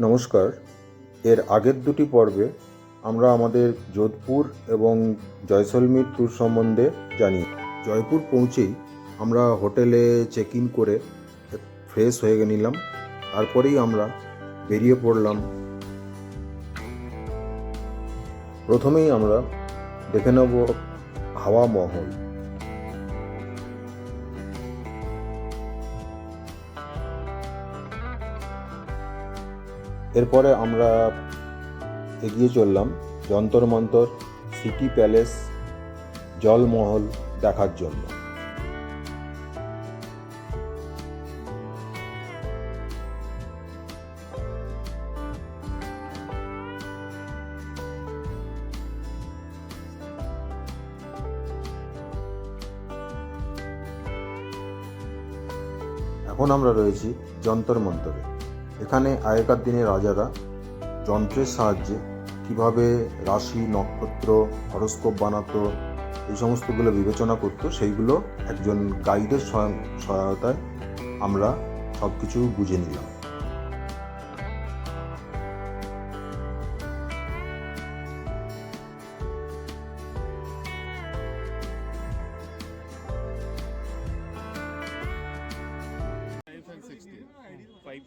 নমস্কার। এর আগের দুটি পর্বে আমরা আমাদের যোধপুর এবং জয়সলমীর ট্যুর সম্বন্ধে জানি। জয়পুর পৌঁছেই আমরা হোটেলে চেক ইন করে ফ্রেশ হয়ে নিলাম। তারপরেই আমরা বেরিয়ে পড়লাম। প্রথমেই আমরা দেখে নেব হাওয়া মহল। এরপরে আমরা এগিয়ে চললাম যন্তর মন্তর, সিটি প্যালেস, জলমহল দেখার জন্য। এখন আমরা রয়েছি যন্তর মন্তরে। এখানে আগেকার দিনে রাজারা যন্ত্রের সাহায্যে কিভাবে রাশি, নক্ষত্র, হরোস্কোপ বানাতো, এই সমস্তগুলো বিবেচনা করতো, সেইগুলো একজন গাইডের সহায়তায় আমরা সব কিছু বুঝে নিলাম।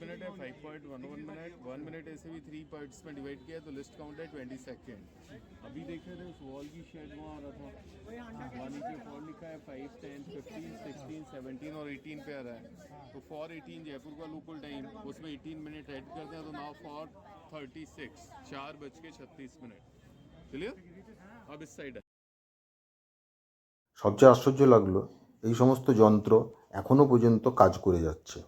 मिनट है 5.11 मिनट 1 मिनट ऐसे भी 3 पार्ट्स में डिवाइड किया तो लिस्ट काउंट है 20 सेकेंड। अभी देख रहे थे उस वॉल की शेड वहाँ आ रहा था, वहाँ नीचे फॉर लिखा है 5, 10, 15, 16, 17 और 18 पे आ रहा है। तो फॉर 18 जयपुर का लोकल टाइम, उसमें 18 मिनट ऐड करते हैं तो नाउ फॉर 36 4:36। क्लियर? अब इस साइड সবচেয়ে আশ্চর্য লাগলো এই সমস্ত যন্ত্র এখনো পর্যন্ত কাজ করে যাচ্ছে।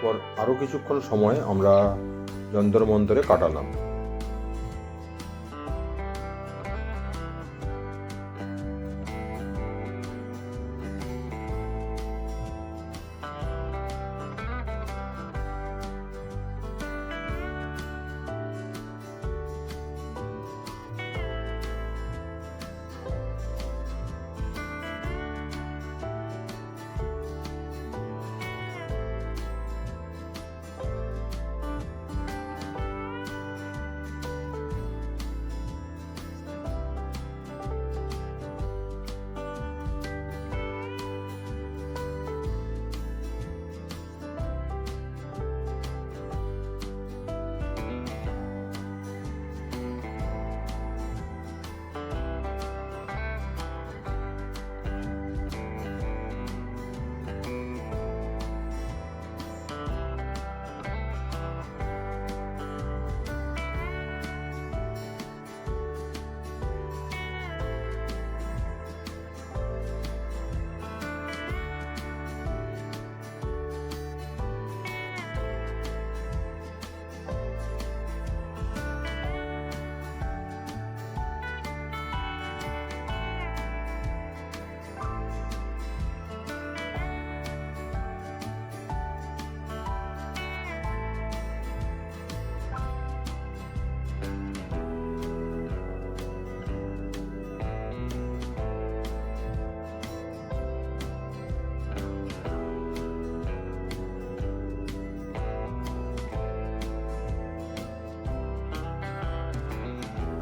পর আরও কিছুক্ষণ সময় আমরা যন্তর মন্তরে কাটালাম।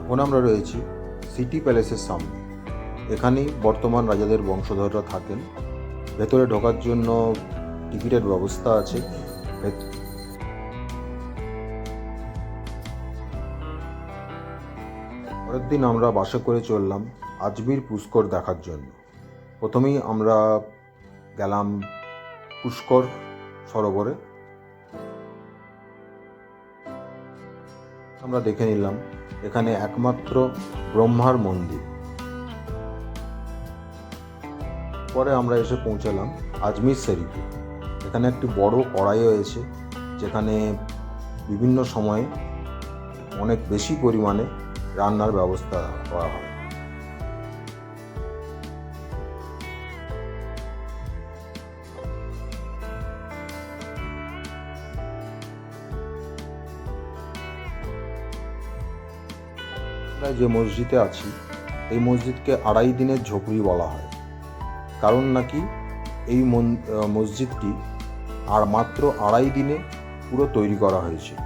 এখন আমরা রয়েছি সিটি প্যালেসের সামনে। এখানেই বর্তমান রাজাদের বংশধররা থাকেন। ভেতরে ঢোকার জন্য টিকিটের ব্যবস্থা আছে। পরের দিন আমরা বাসে করে চললাম আজমির পুষ্কর দেখার জন্য। প্রথমেই আমরা গেলাম পুষ্কর সরোবরে। আমরা দেখে নিলাম এখানে একমাত্র ব্রহ্মার মন্দির। পরে আমরা এসে পৌঁছালাম আজমির শরীফে। এখানে একটি বড় কড়াই রয়েছে, যেখানে বিভিন্ন সময়ে অনেক বেশি পরিমাণে রান্নার ব্যবস্থা করা হয়। যে মসজিদে আছি এই মসজিদকে 2.5 দিনের ঝুপড়ি বলা হয়, কারণ নাকি এই মসজিদটি আর মাত্র 2.5 দিনে পুরো তৈরি করা হয়েছিল।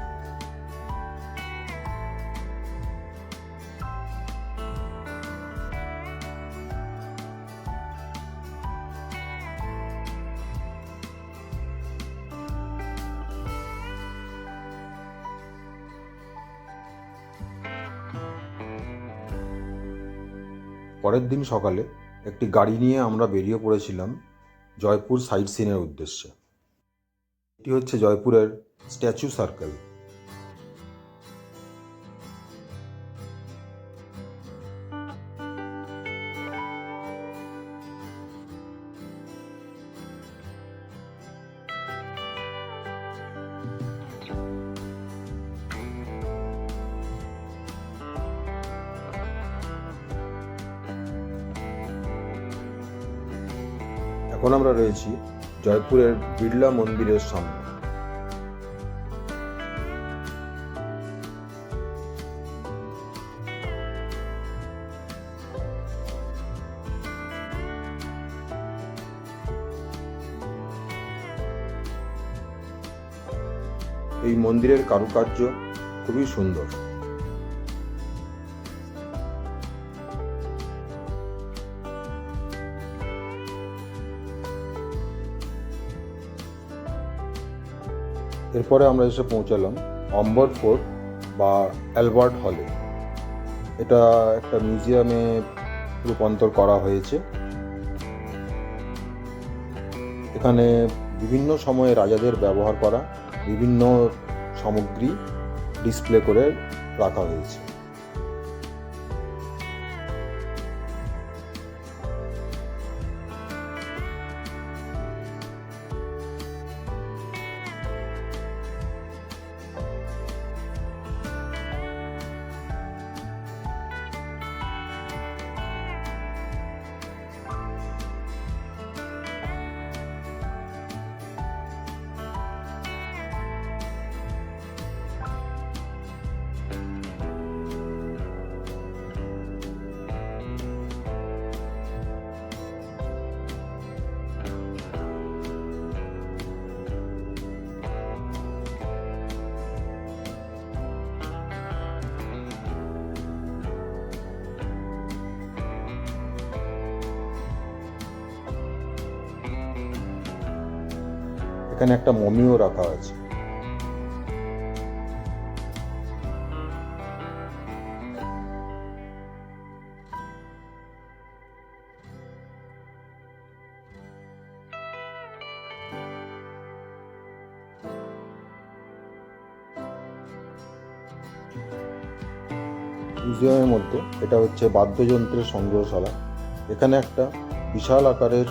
পরের দিন সকালে একটি গাড়ি নিয়ে আমরা বেরিয়ে পড়েছিলাম জয়পুর সাইট সিনের উদ্দেশ্যে। এটি হচ্ছে জয়পুরের স্ট্যাচু সার্কেল। এখন আমরা রয়েছি জয়পুরের বিড়লা মন্দিরের সামনে। এই মন্দিরের কারুকার্য খুবই সুন্দর। এরপরে আমরা এসে পৌঁছালাম অম্বর ফোর্ট বা অ্যালবার্ট হলে। এটা একটা মিউজিয়ামে রূপান্তর করা হয়েছে। এখানে বিভিন্ন সময়ে রাজাদের ব্যবহার করা বিভিন্ন সামগ্রী ডিসপ্লে করে রাখা হয়েছে। এখানে একটা মমিও রাখা আছে। মিউজিয়ামের মধ্যে এটা হচ্ছে বাদ্যযন্ত্রের সংগ্রহশালা। এখানে একটা বিশাল আকারের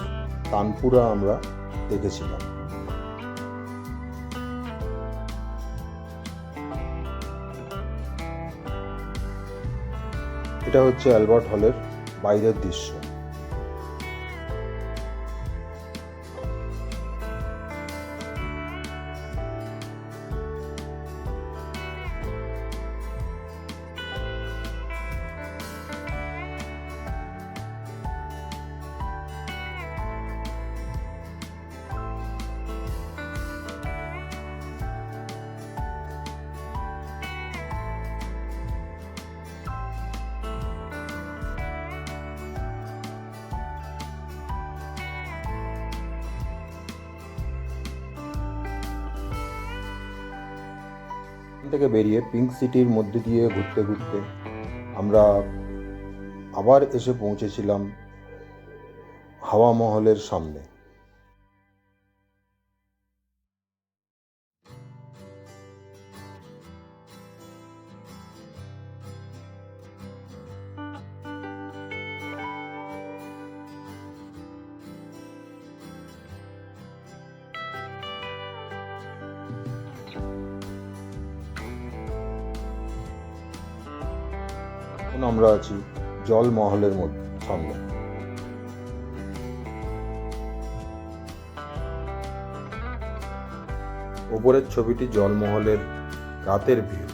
তানপুরা আমরা দেখেছিলাম। এটা হচ্ছে অ্যালবার্ট হলের বাইরের দৃশ্য। থেকে বেরিয়ে পিঙ্ক সিটির মধ্যে দিয়ে ঘুরতে ঘুরতে আমরা আবার এসে পৌঁছেছিলাম হাওয়া মহলের সামনে। এখন আমরা আছি জল মহলের সামনে। ওপরের ছবিটি জলমহলের রাতের ভিউ।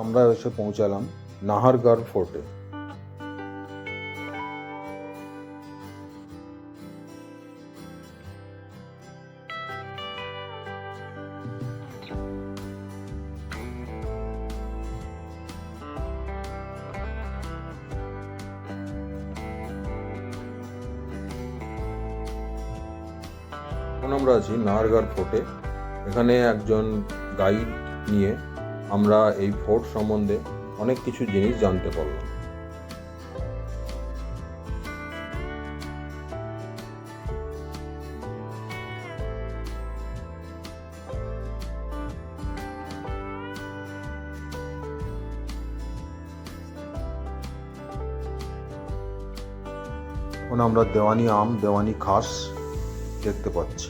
আমরা এসে পৌঁছালাম নাহারগড় ফোর্টে। এখন আমরা আছি নাহারগড় ফোর্টে। এখানে একজন গাইড নিয়ে আমরা এই ফোর্ট সম্বন্ধে অনেক কিছু জিনিস জানতে পারলাম। এখন আমরা দেওয়ানি আম, দেওয়ানি খাস দেখতে পাচ্ছি।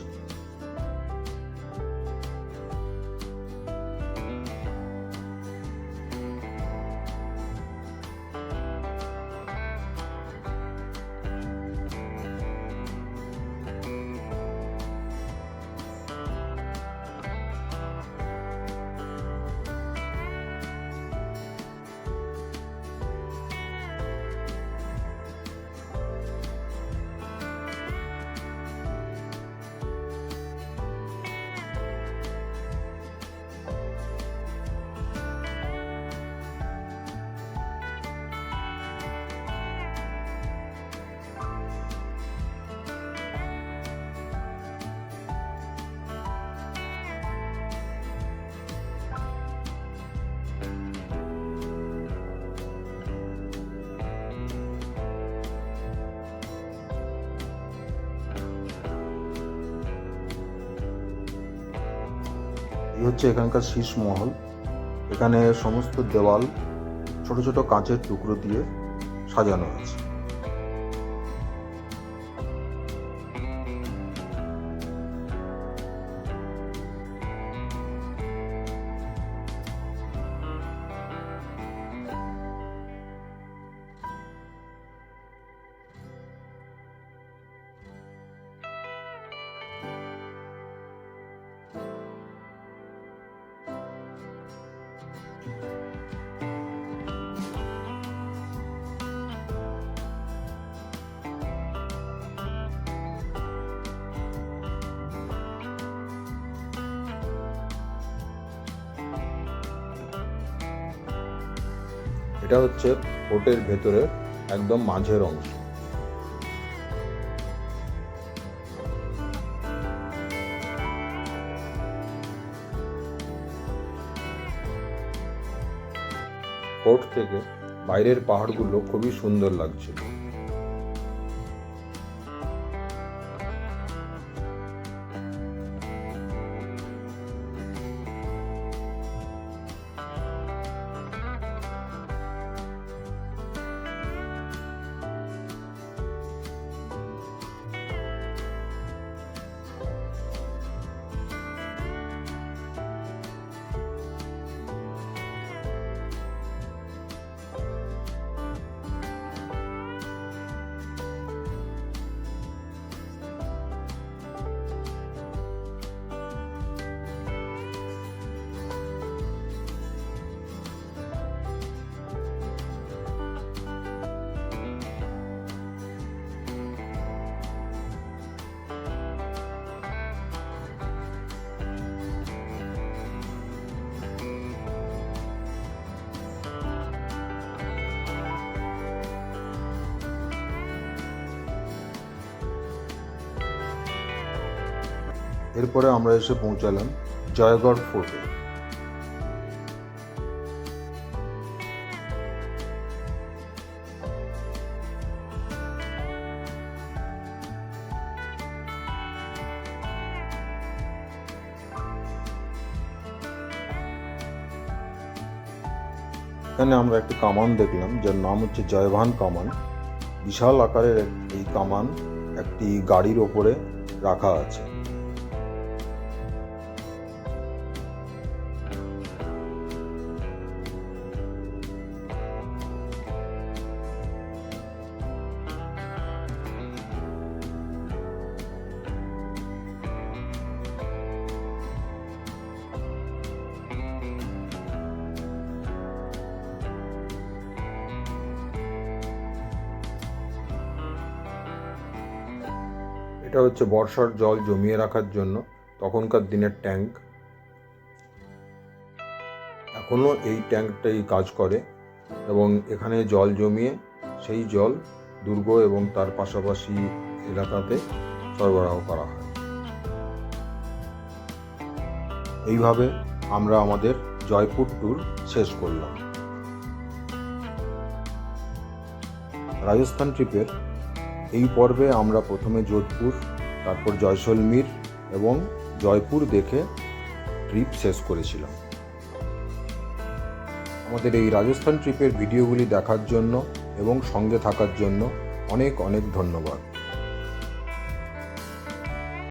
এই হচ্ছে এখানকার শীষ মহল। এখানে সমস্ত দেওয়াল ছোট ছোট কাঁচের টুকরো দিয়ে সাজানো আছে। এটা হচ্ছে ফোর্টের ভেতরের একদম মাঝের অংশ। ফোর্ট থেকে বাইরের পাহাড়গুলো খুবই সুন্দর লাগছিল। এরপরে আমরা এসে পৌঁছালাম জয়গড় ফোর্টে। এখানে আমরা একটি কামান দেখলাম যার নাম হচ্ছে জয়ভান কামান। বিশাল আকারের এই কামান একটি গাড়ির ওপরে রাখা আছে। এটা হচ্ছে বর্ষার জল জমিয়ে রাখার জন্য তখনকার দিনের ট্যাঙ্ক। এখনও এই ট্যাঙ্কটাই কাজ করে এবং এখানে জল জমিয়ে সেই জল দুর্গ এবং তার পাশাপাশি এলাকাতে সরবরাহ করা হয়। এইভাবে আমরা আমাদের জয়পুর ট্যুর শেষ করলাম। রাজস্থান ট্রিপের এই পর্বে আমরা প্রথমে যোধপুর, তারপর জয়সলমীর এবং জয়পুর দেখে ট্রিপ শেষ করেছিলাম। আমাদের এই রাজস্থান ট্রিপের ভিডিওগুলি দেখার জন্য এবং সঙ্গে থাকার জন্য অনেক অনেক ধন্যবাদ।